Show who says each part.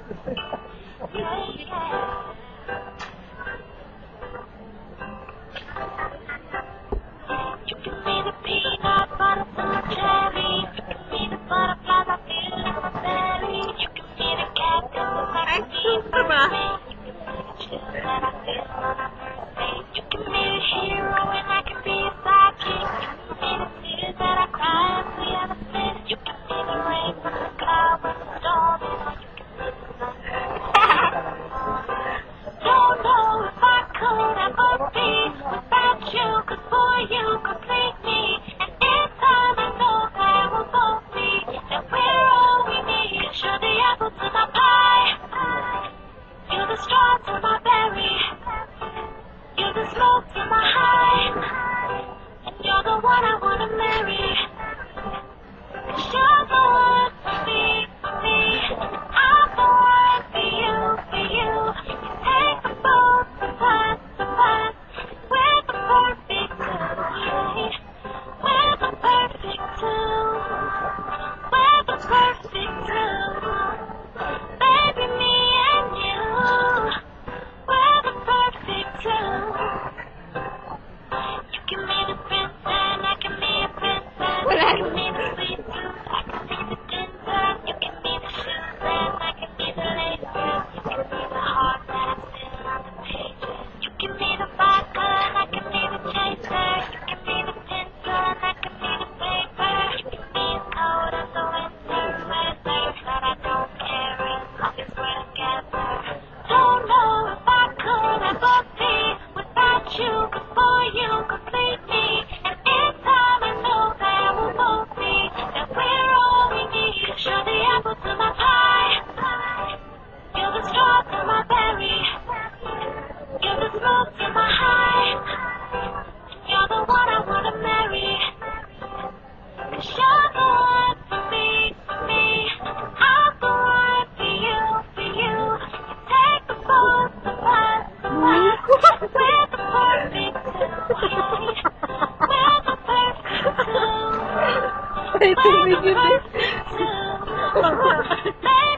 Speaker 1: You can be the peanut butter and the cherry. You can be the butterfly that feels in my belly. You can be the cactus that I can be for me. You can be the chill that I feel on a birthday. You can be the hero and I can be a sidekick. You can be the tears that I cry if we ever split. You can be the rain from the cloud when the storm is. Or you can be the sun. Don't know if I could ever be without you, 'cause boy, you complete me. And in time I know that we'll both see that we're all we need. 'Cause you're the apple to my pie, you're the straw to my berry, you're the smoke to my high, and you're the one I wanna marry. 'Cause you're the one for me, for me. I'm the one for you, for you. You take the both the parts, the parts. We're the perfect two. We're the perfect two. We're the perfect two. Baby, me and you. We're the perfect two. You can be the prince and I can be a princess. You can be the sweet tooth, I can be the ginger. You can be the shoes and I can be the laces. You can be the heart that's still on the pages. You can be the vodka and I can be the chaser. You can be the tinsel and I can be the paper. You can be as cold as the winter weather, but I don't care as long as we're together. Don't know if I could ever be without you, 'cause boy, you complete me. And in time I know that we'll both see that we're all we need. 'Cause you're the apple to my pie, you're the straw to my berry, you're the smoke to my high, and you're the one I wanna marry. 'Cause you're the one for me, for me. I'm the one for you, for you. You take the both the parts, the parts. We're the perfect two. We're the perfect two. We're the perfect two. Baby,